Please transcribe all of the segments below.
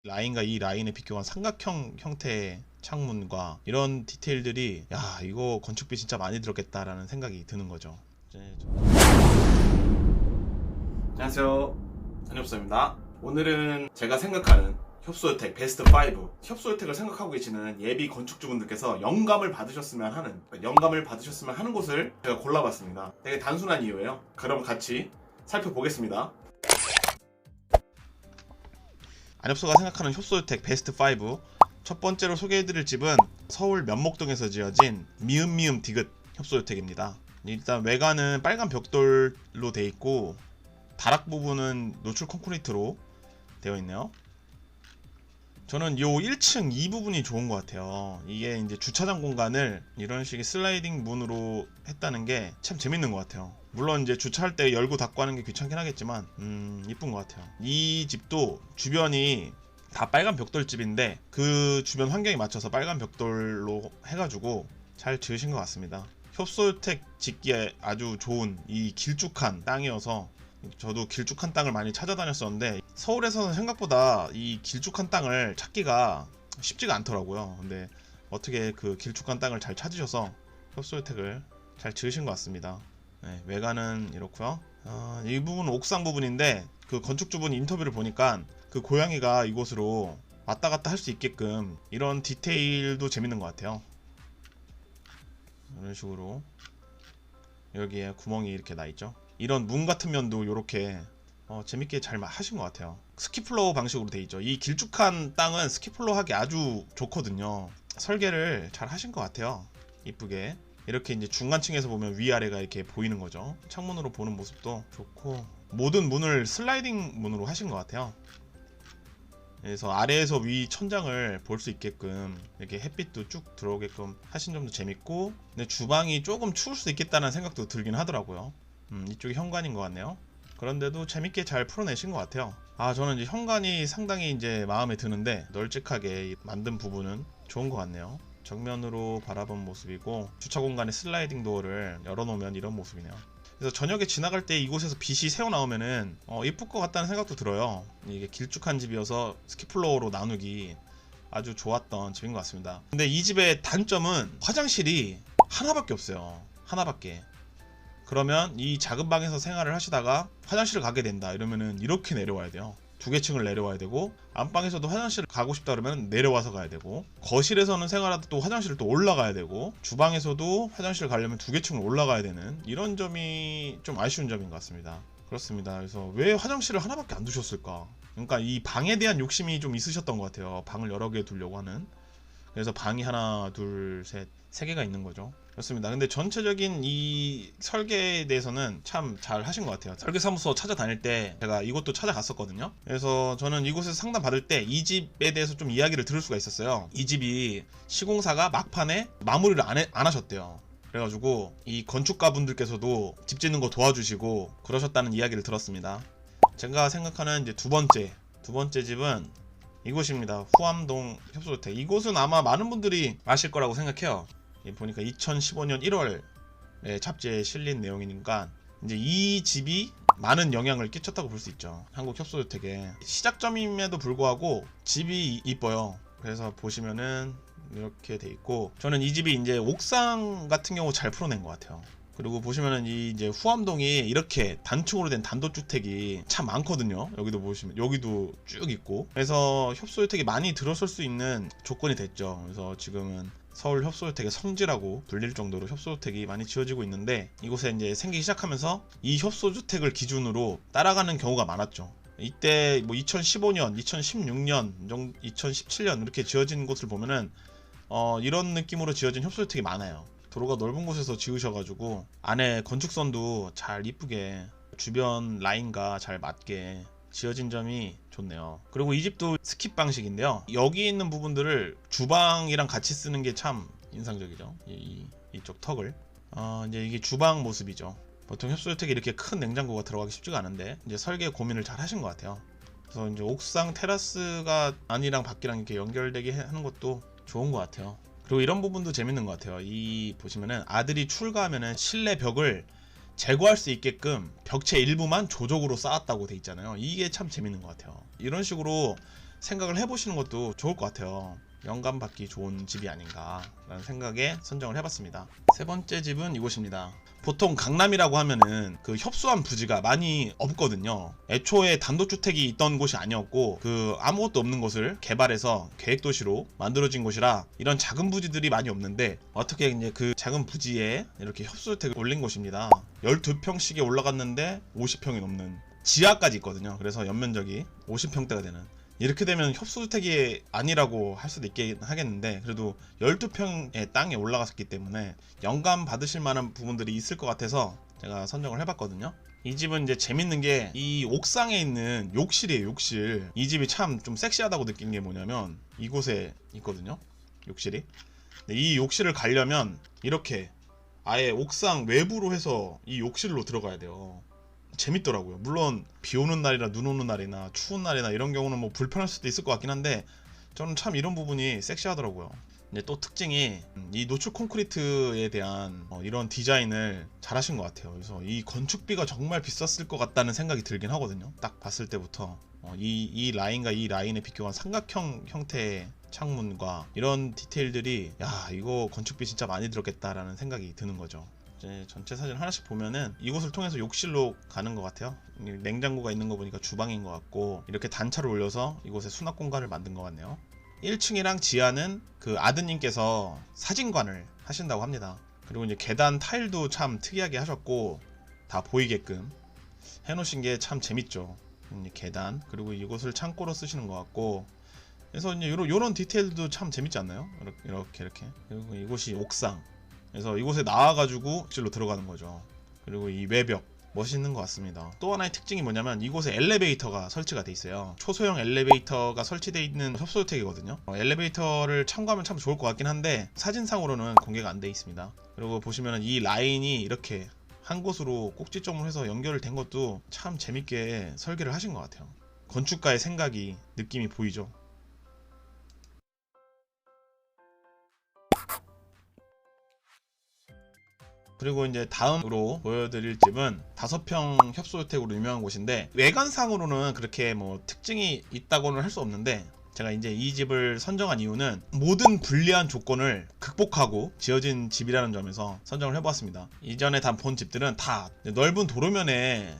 라인과 이 라인에 비교한 삼각형 형태의 창문과 이런 디테일들이 야 이거 건축비 진짜 많이 들었겠다라는 생각이 드는 거죠. 안녕하세요, 한엽서입니다. 오늘은 제가 생각하는 협소주택 베스트 5, 협소주택을 생각하고 계시는 예비 건축주분들께서 영감을 받으셨으면 하는 곳을 제가 골라봤습니다. 되게 단순한 이유예요. 그럼 같이 살펴보겠습니다. 안엽서가 생각하는 협소주택 베스트 5, 첫 번째로 소개해드릴 집은 서울 면목동에서 지어진 미음미음 디귿 협소주택입니다. 일단 외관은 빨간 벽돌로 되어 있고 다락 부분은 노출 콘크리트로 되어 있네요. 저는 요 1층 이 부분이 좋은 것 같아요. 이게 이제 주차장 공간을 이런 식의 슬라이딩 문으로 했다는 게 참 재밌는 것 같아요. 물론 이제 주차할 때 열고 닫고 하는 게 귀찮긴 하겠지만 이쁜 것 같아요. 이 집도 주변이 다 빨간 벽돌집인데 그 주변 환경에 맞춰서 빨간 벽돌로 해가지고 잘 지으신 것 같습니다. 협소주택 짓기에 아주 좋은 이 길쭉한 땅이어서 저도 길쭉한 땅을 많이 찾아다녔었는데 서울에서는 생각보다 이 길쭉한 땅을 찾기가 쉽지가 않더라고요. 근데 어떻게 그 길쭉한 땅을 잘 찾으셔서 협소주택을 잘 지으신 것 같습니다. 네, 외관은 이렇고요. 이 부분은 옥상 부분인데 그 건축주분 인터뷰를 보니까 그 고양이가 이곳으로 왔다 갔다 할 수 있게끔 이런 디테일도 재밌는 것 같아요. 이런 식으로 여기에 구멍이 이렇게 나 있죠. 이런 문 같은 면도 이렇게 재밌게 잘 하신 것 같아요. 스키플로우 방식으로 돼 있죠. 이 길쭉한 땅은 스키플로우 하기 아주 좋거든요. 설계를 잘 하신 것 같아요. 이쁘게 이렇게 이제 중간층에서 보면 위아래가 이렇게 보이는 거죠. 창문으로 보는 모습도 좋고 모든 문을 슬라이딩 문으로 하신 것 같아요. 그래서 아래에서 위 천장을 볼 수 있게끔 이렇게 햇빛도 쭉 들어오게끔 하신 점도 재밌고, 근데 주방이 조금 추울 수 있겠다는 생각도 들긴 하더라고요. 이쪽이 현관인 것 같네요. 그런데도 재밌게 잘 풀어내신 것 같아요. 저는 이제 현관이 상당히 이제 마음에 드는데 널찍하게 만든 부분은 좋은 것 같네요. 정면으로 바라본 모습이고 주차 공간에 슬라이딩 도어를 열어놓으면 이런 모습이네요. 그래서 저녁에 지나갈 때 이곳에서 빛이 새어 나오면은 이쁠 것 같다는 생각도 들어요. 이게 길쭉한 집이어서 스키플로어로 나누기 아주 좋았던 집인 것 같습니다. 근데 이 집의 단점은 화장실이 하나밖에 없어요. 하나밖에. 그러면 이 작은 방에서 생활을 하시다가 화장실을 가게 된다 이러면은 이렇게 내려와야 돼요. 2개 층을 내려와야 되고, 안방에서도 화장실을 가고 싶다 그러면 내려와서 가야 되고, 거실에서는 생활하다 또 화장실을 또 올라가야 되고, 주방에서도 화장실을 가려면 2개층을 올라가야 되는 이런 점이 좀 아쉬운 점인 것 같습니다. 그렇습니다. 그래서 왜 화장실을 하나밖에 안 두셨을까? 그러니까 이 방에 대한 욕심이 좀 있으셨던 것 같아요. 방을 여러 개 두려고 하는. 그래서 방이 하나, 둘, 셋, 3개가 있는 거죠. 그렇습니다. 근데 전체적인 이 설계에 대해서는 참 잘 하신 것 같아요. 설계사무소 찾아다닐 때 제가 이곳도 찾아갔었거든요. 그래서 저는 이곳에서 상담 받을 때 이 집에 대해서 좀 이야기를 들을 수가 있었어요. 이 집이 시공사가 막판에 마무리를 안 하셨대요. 그래가지고 이 건축가 분들께서도 집 짓는 거 도와주시고 그러셨다는 이야기를 들었습니다. 제가 생각하는 이제 두 번째 집은 이곳입니다. 후암동 협소주택. 이곳은 아마 많은 분들이 아실 거라고 생각해요. 보니까 2015년 1월에 잡지에 실린 내용이니까 이제 이 집이 많은 영향을 끼쳤다고 볼 수 있죠. 한국 협소주택의 시작점임에도 불구하고 집이 이뻐요. 그래서 보시면은 이렇게 돼 있고, 저는 이 집이 이제 옥상 같은 경우 잘 풀어낸 것 같아요. 그리고 보시면은 이 이제 후암동이 이렇게 단층으로 된 단독주택이 참 많거든요. 여기도 보시면 여기도 쭉 있고, 그래서 협소주택이 많이 들어설 수 있는 조건이 됐죠. 그래서 지금은 서울 협소주택의 성지라고 불릴 정도로 협소주택이 많이 지어지고 있는데, 이곳에 이제 생기기 시작하면서 이 협소주택을 기준으로 따라가는 경우가 많았죠. 이때 뭐 2015년, 2016년, 2017년 이렇게 지어진 곳을 보면은 이런 느낌으로 지어진 협소주택이 많아요. 도로가 넓은 곳에서 지으셔가지고 안에 건축선도 잘 이쁘게 주변 라인과 잘 맞게 지어진 점이 좋네요. 그리고 이 집도 스킵 방식인데요. 여기 있는 부분들을 주방이랑 같이 쓰는 게 참 인상적이죠. 이쪽 턱을. 이제 이게 주방 모습이죠. 보통 협소주택에 이렇게 큰 냉장고가 들어가기 쉽지가 않은데 이제 설계 고민을 잘 하신 것 같아요. 그래서 이제 옥상 테라스가 안이랑 밖이랑 이렇게 연결되게 하는 것도 좋은 것 같아요. 그리고 이런 부분도 재밌는 것 같아요. 이 보시면은 아들이 출가하면은 실내 벽을 제거할 수 있게끔 벽체 일부만 조적으로 쌓았다고 돼 있잖아요. 이게 참 재밌는 것 같아요. 이런 식으로 생각을 해보시는 것도 좋을 것 같아요. 영감 받기 좋은 집이 아닌가 라는 생각에 선정을 해봤습니다. 세 번째 집은 이곳입니다. 보통 강남이라고 하면은 그 협소한 부지가 많이 없거든요. 애초에 단독주택이 있던 곳이 아니었고 그 아무것도 없는 곳을 개발해서 계획도시로 만들어진 곳이라 이런 작은 부지들이 많이 없는데, 어떻게 이제 그 작은 부지에 이렇게 협소주택을 올린 곳입니다. 12평씩에 올라갔는데 50평이 넘는 지하까지 있거든요. 그래서 연면적이 50평대가 되는, 이렇게 되면 협소주택이 아니라고 할 수도 있긴 하겠는데, 그래도 12평의 땅에 올라갔기 때문에 영감 받으실 만한 부분들이 있을 것 같아서 제가 선정을 해봤거든요. 이 집은 이제 재밌는 게 이 옥상에 있는 욕실이에요. 욕실. 이 집이 참 좀 섹시하다고 느낀 게 뭐냐면 이곳에 있거든요, 욕실이. 근데 이 욕실을 가려면 이렇게 아예 옥상 외부로 해서 이 욕실로 들어가야 돼요. 재밌더라고요. 물론 비 오는 날이나 눈 오는 날이나 추운 날이나 이런 경우는 뭐 불편할 수도 있을 것 같긴 한데, 저는 참 이런 부분이 섹시하더라고요. 근데 또 특징이 이 노출 콘크리트에 대한 이런 디자인을 잘 하신 것 같아요. 그래서 이 건축비가 정말 비쌌을 것 같다는 생각이 들긴 하거든요. 딱 봤을 때부터 이 라인과 이 라인에 비교한 삼각형 형태의 창문과 이런 디테일들이, 야, 이거 건축비 진짜 많이 들었겠다라는 생각이 드는 거죠. 이제 전체 사진 하나씩 보면은 이곳을 통해서 욕실로 가는 것 같아요. 냉장고가 있는 거 보니까 주방인 것 같고, 이렇게 단차를 올려서 이곳에 수납 공간을 만든 것 같네요. 1층이랑 지하는 그 아드님께서 사진관을 하신다고 합니다. 그리고 이제 계단 타일도 참 특이하게 하셨고 다 보이게끔 해놓으신 게 참 재밌죠. 계단, 그리고 이곳을 창고로 쓰시는 것 같고, 그래서 이제 요런 디테일도 참 재밌지 않나요? 이렇게. 그리고 이곳이 옥상. 그래서 이곳에 나와가지고 욕실로 들어가는 거죠. 그리고 이 외벽 멋있는 것 같습니다. 또 하나의 특징이 뭐냐면 이곳에 엘리베이터가 설치가 돼 있어요. 초소형 엘리베이터가 설치되어 있는 협소주택이거든요. 엘리베이터를 참고하면 참 좋을 것 같긴 한데 사진상으로는 공개가 안 돼 있습니다. 그리고 보시면 이 라인이 이렇게 한 곳으로 꼭지점으로 해서 연결된 것도 참 재밌게 설계를 하신 것 같아요. 건축가의 생각이, 느낌이 보이죠. 그리고 이제 다음으로 보여드릴 집은 5평 협소주택으로 유명한 곳인데, 외관상으로는 그렇게 뭐 특징이 있다고는 할 수 없는데, 제가 이제 이 집을 선정한 이유는 모든 불리한 조건을 극복하고 지어진 집이라는 점에서 선정을 해보았습니다. 이전에 다 본 집들은 다 넓은 도로면에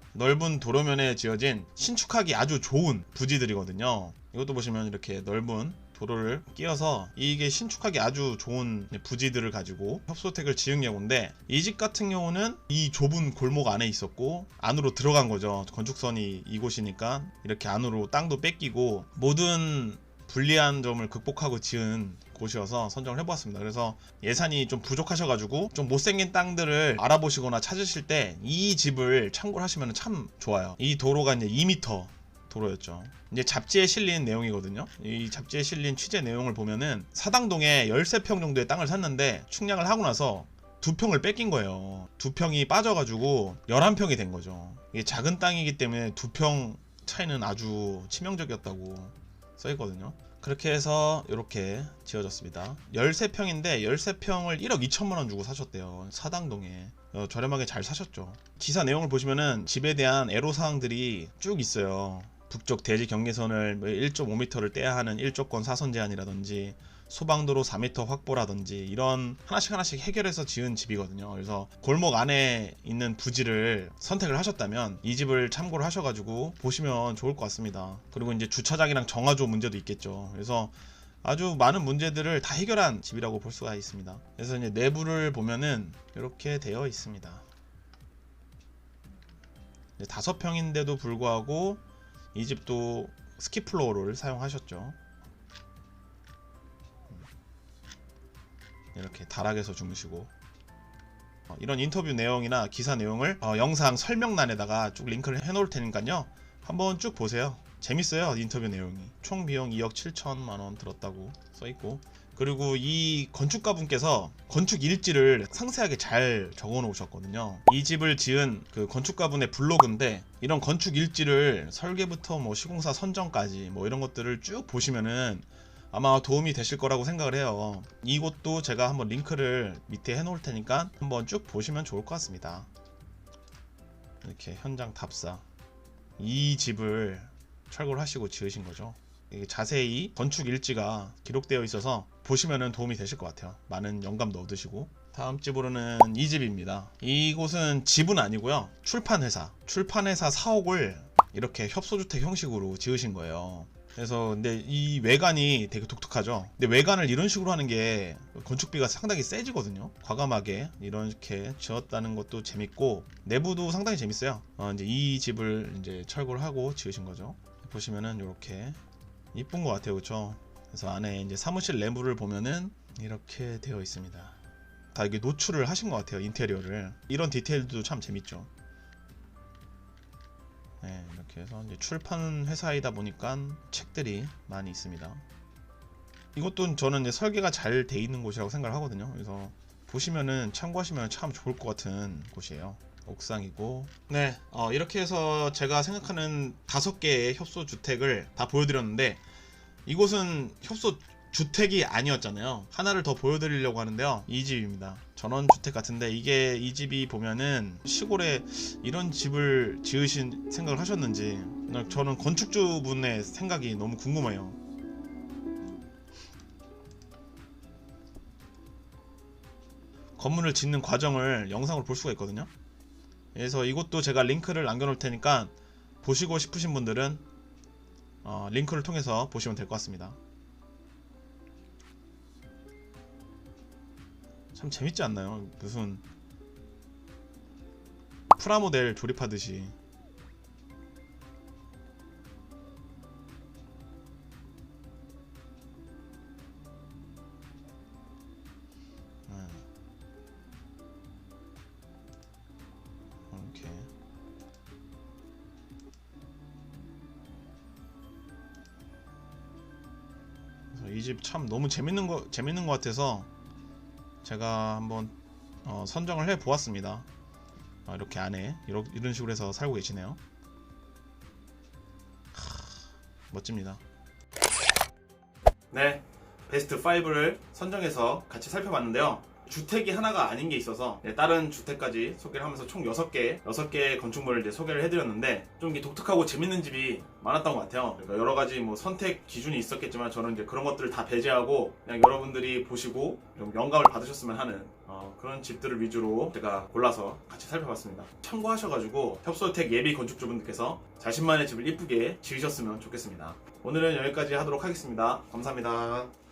지어진 신축하기 아주 좋은 부지들이거든요. 이것도 보시면 이렇게 넓은 도로를 끼워서 이게 신축하기 아주 좋은 부지들을 가지고 협소주택을 지은 경우인데, 이 집 같은 경우는 이 좁은 골목 안에 있었고 안으로 들어간 거죠. 건축선이 이곳이니까 이렇게 안으로 땅도 뺏기고 모든 불리한 점을 극복하고 지은 곳이어서 선정을 해보았습니다. 그래서 예산이 좀 부족하셔가지고 좀 못생긴 땅들을 알아보시거나 찾으실 때 이 집을 참고를 하시면 참 좋아요. 이 도로가 이제 2m 도로였죠. 이제 잡지에 실린 내용이거든요. 이 잡지에 실린 취재 내용을 보면은 사당동에 13평 정도의 땅을 샀는데 충량을 하고 나서 2평을 뺏긴 거예요. 2평이 빠져가지고 11평이 된 거죠. 이게 작은 땅이기 때문에 2평 차이는 아주 치명적이었다고 써있거든요. 그렇게 해서 이렇게 지어졌습니다. 13평인데 13평을 1억 2천만 원 주고 사셨대요. 사당동에. 저렴하게 잘 사셨죠. 기사 내용을 보시면은 집에 대한 애로사항들이 쭉 있어요. 북쪽 대지 경계선을 1.5m를 떼야 하는 일조권 사선 제한이라든지 소방도로 4m 확보라든지 이런 하나씩 해결해서 지은 집이거든요. 그래서 골목 안에 있는 부지를 선택을 하셨다면 이 집을 참고를 하셔가지고 보시면 좋을 것 같습니다. 그리고 이제 주차장이랑 정화조 문제도 있겠죠. 그래서 아주 많은 문제들을 다 해결한 집이라고 볼 수가 있습니다. 그래서 이제 내부를 보면은 이렇게 되어 있습니다. 5평인데도 불구하고 이 집도 스키플로어를 사용하셨죠. 이렇게 다락에서 주무시고, 이런 인터뷰 내용이나 기사 내용을 영상 설명란에다가 쭉 링크를 해놓을 테니까요, 한번 쭉 보세요. 재밌어요. 인터뷰 내용이. 총 비용 2억 7천만 원 들었다고 써있고, 그리고 이 건축가분께서 건축 일지를 상세하게 잘 적어 놓으셨거든요. 이 집을 지은 그 건축가분의 블로그인데, 이런 건축 일지를 설계부터 뭐 시공사 선정까지 뭐 이런 것들을 쭉 보시면은 아마 도움이 되실 거라고 생각을 해요. 이곳도 제가 한번 링크를 밑에 해 놓을 테니까 한번 쭉 보시면 좋을 것 같습니다. 이렇게 현장 답사. 이 집을 철거를 하시고 지으신 거죠. 이게 자세히 건축 일지가 기록되어 있어서 보시면은 도움이 되실 것 같아요. 많은 영감도 얻으시고. 다음 집으로는 이 집입니다. 이곳은 집은 아니고요, 출판회사 사옥을 이렇게 협소주택 형식으로 지으신 거예요. 그래서 근데 이 외관이 되게 독특하죠. 근데 외관을 이런 식으로 하는 게 건축비가 상당히 세지거든요. 과감하게 이렇게 지었다는 것도 재밌고, 내부도 상당히 재밌어요. 이제 이 집을 이제 철거를 하고 지으신 거죠. 보시면은 이렇게 이쁜 것 같아요, 그렇죠? 그래서 안에 이제 사무실 내부를 보면은 이렇게 되어 있습니다. 다 이게 노출을 하신 것 같아요, 인테리어를. 이런 디테일도 참 재밌죠. 네, 이렇게 해서 이제 출판 회사이다 보니까 책들이 많이 있습니다. 이것도 저는 이제 설계가 잘 돼 있는 곳이라고 생각을 하거든요. 그래서 보시면은 참고하시면 참 좋을 것 같은 곳이에요. 옥상이고. 네, 이렇게 해서 제가 생각하는 5개의 협소 주택을 다 보여드렸는데, 이곳은 협소 주택이 아니었잖아요. 하나를 더 보여드리려고 하는데요, 이 집입니다. 전원주택 같은데, 이게 이 집이 보면은 시골에 이런 집을 지으신 생각을 하셨는지, 저는 건축주분의 생각이 너무 궁금해요. 건물을 짓는 과정을 영상으로 볼 수가 있거든요. 그래서 이것도 제가 링크를 남겨놓을 테니까 보시고 싶으신 분들은 링크를 통해서 보시면 될 것 같습니다. 참 재밌지 않나요? 무슨 프라모델 조립하듯이. 이렇게. 그래서 이 집 참 너무 재밌는 것 같아서 제가 한번 선정을 해 보았습니다. 이렇게 안에 이런 식으로 해서 살고 계시네요. 멋집니다. 네, 베스트 5를 선정해서 같이 살펴봤는데요. 주택이 하나가 아닌 게 있어서 다른 주택까지 소개를 하면서 총 6개의 건축물을 이제 소개를 해드렸는데, 좀 이게 독특하고 재밌는 집이 많았던 것 같아요. 그러니까 여러 가지 뭐 선택 기준이 있었겠지만, 저는 이제 그런 것들을 다 배제하고 그냥 여러분들이 보시고 좀 영감을 받으셨으면 하는 그런 집들을 위주로 제가 골라서 같이 살펴봤습니다. 참고하셔가지고 협소주택 예비 건축주분들께서 자신만의 집을 이쁘게 지으셨으면 좋겠습니다. 오늘은 여기까지 하도록 하겠습니다. 감사합니다.